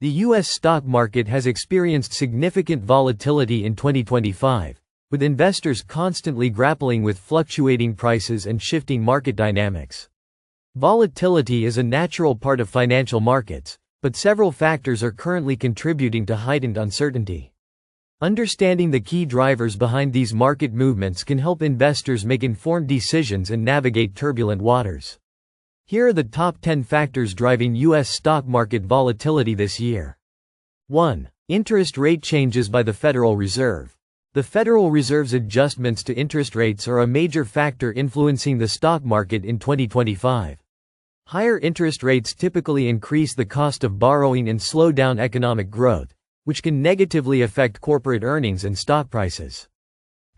The U.S. stock market has experienced significant volatility in 2025, with investors constantly grappling with fluctuating prices and shifting market dynamics. Volatility is a natural part of financial markets, but several factors are currently contributing to heightened uncertainty. Understanding the key drivers behind these market movements can help investors make informed decisions and navigate turbulent waters. Here are the top 10 factors driving U.S. stock market volatility this year. 1. Interest rate changes by the Federal Reserve. The Federal Reserve's adjustments to interest rates are a major factor influencing the stock market in 2025. Higher interest rates typically increase the cost of borrowing and slow down economic growth, which can negatively affect corporate earnings and stock prices.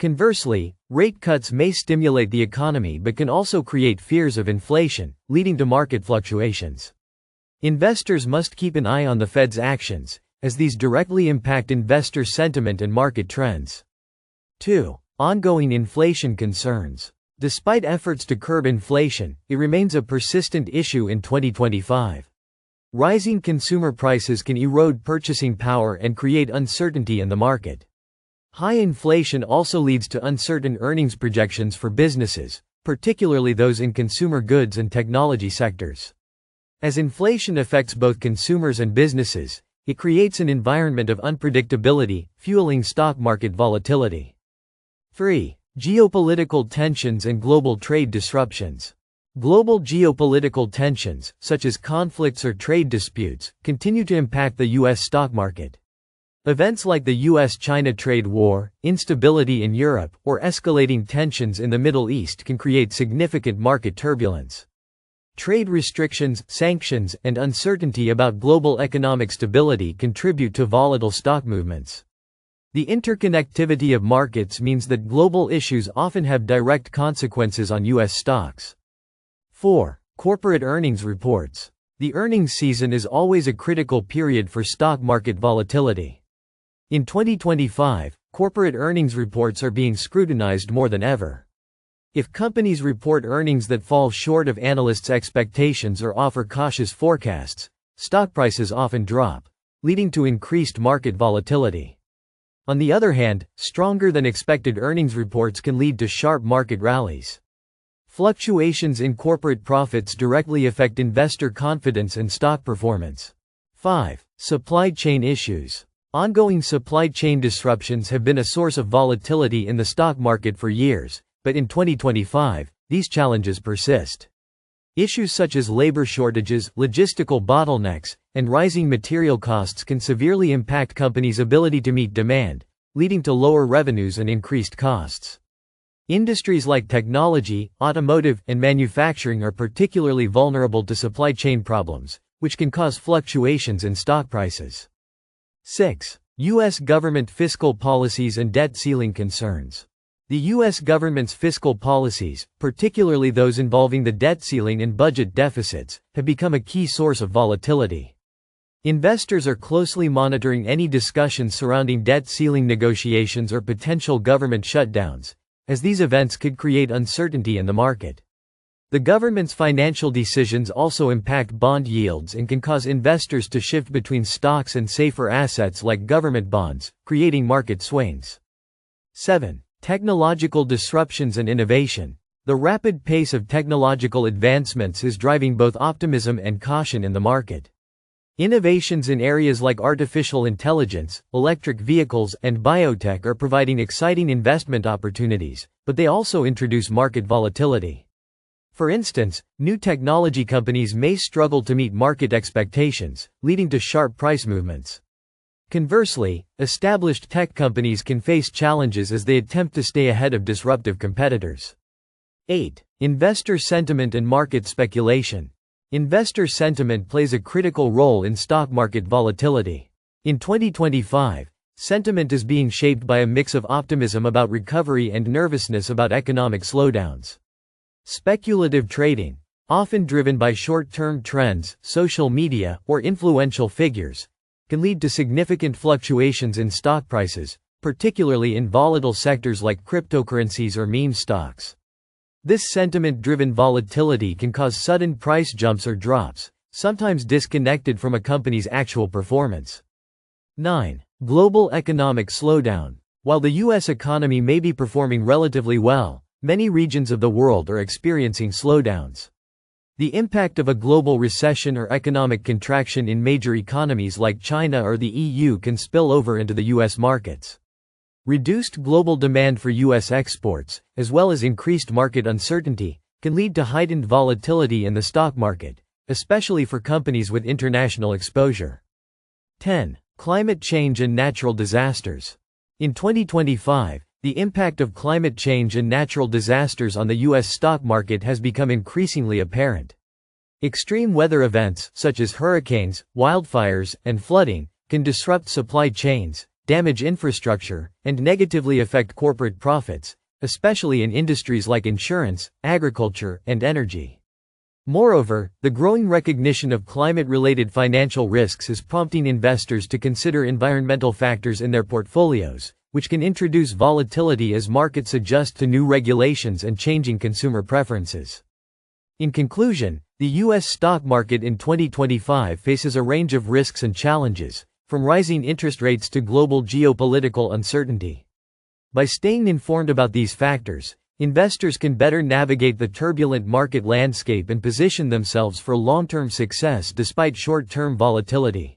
Conversely, rate cuts may stimulate the economy but can also create fears of inflation, leading to market fluctuations. Investors must keep an eye on the Fed's actions, as these directly impact investor sentiment and market trends. 2. Ongoing inflation concerns. Despite efforts to curb inflation, it remains a persistent issue in 2025. Rising consumer prices can erode purchasing power and create uncertainty in the market. High inflation also leads to uncertain earnings projections for businesses, particularly those in consumer goods and technology sectors. As inflation affects both consumers and businesses, it creates an environment of unpredictability, fueling stock market volatility. 3. Geopolitical tensions and global trade disruptions. Global geopolitical tensions, such as conflicts or trade disputes, continue to impact the U.S. stock market. Events like the U.S.-China trade war, instability in Europe, or escalating tensions in the Middle East can create significant market turbulence. Trade restrictions, sanctions, and uncertainty about global economic stability contribute to volatile stock movements. The interconnectivity of markets means that global issues often have direct consequences on U.S. stocks. 4. Corporate earnings reports. The earnings season is always a critical period for stock market volatility. In 2025, corporate earnings reports are being scrutinized more than ever. If companies report earnings that fall short of analysts' expectations or offer cautious forecasts, stock prices often drop, leading to increased market volatility. On the other hand, stronger than expected earnings reports can lead to sharp market rallies. Fluctuations in corporate profits directly affect investor confidence and stock performance. 5. Supply chain issues. Ongoing supply chain disruptions have been a source of volatility in the stock market for years, but in 2025, these challenges persist. Issues such as labor shortages, logistical bottlenecks, and rising material costs can severely impact companies' ability to meet demand, leading to lower revenues and increased costs. Industries like technology, automotive, and manufacturing are particularly vulnerable to supply chain problems, which can cause fluctuations in stock prices. 6. U.S. government fiscal policies and debt ceiling concerns. The U.S. government's fiscal policies, particularly those involving the debt ceiling and budget deficits, have become a key source of volatility. Investors are closely monitoring any discussions surrounding debt ceiling negotiations or potential government shutdowns, as these events could create uncertainty in the market. The government's financial decisions also impact bond yields and can cause investors to shift between stocks and safer assets like government bonds, creating market swings. 7. Technological disruptions and innovation. The rapid pace of technological advancements is driving both optimism and caution in the market. Innovations in areas like artificial intelligence, electric vehicles, and biotech are providing exciting investment opportunities, but they also introduce market volatility. For instance, new technology companies may struggle to meet market expectations, leading to sharp price movements. Conversely, established tech companies can face challenges as they attempt to stay ahead of disruptive competitors. 8. Investor sentiment and market speculation. Investor sentiment plays a critical role in stock market volatility. In 2025, sentiment is being shaped by a mix of optimism about recovery and nervousness about economic slowdowns. Speculative trading, often driven by short-term trends, social media, or influential figures, can lead to significant fluctuations in stock prices, particularly in volatile sectors like cryptocurrencies or meme stocks. This sentiment-driven volatility can cause sudden price jumps or drops, sometimes disconnected from a company's actual performance. 9. Global economic slowdown. While the U.S. economy may be performing relatively well, many regions of the world are experiencing slowdowns. The impact of a global recession or economic contraction in major economies like China or the EU can spill over into the U.S. markets. Reduced global demand for U.S. exports, as well as increased market uncertainty, can lead to heightened volatility in the stock market, especially for companies with international exposure. 10. Climate change and natural disasters. In 2025, the impact of climate change and natural disasters on the U.S. stock market has become increasingly apparent. Extreme weather events, such as hurricanes, wildfires, and flooding, can disrupt supply chains, damage infrastructure, and negatively affect corporate profits, especially in industries like insurance, agriculture, and energy. Moreover, the growing recognition of climate-related financial risks is prompting investors to consider environmental factors in their portfolios, which can introduce volatility as markets adjust to new regulations and changing consumer preferences. In conclusion, the U.S. stock market in 2025 faces a range of risks and challenges, from rising interest rates to global geopolitical uncertainty. By staying informed about these factors, investors can better navigate the turbulent market landscape and position themselves for long-term success despite short-term volatility.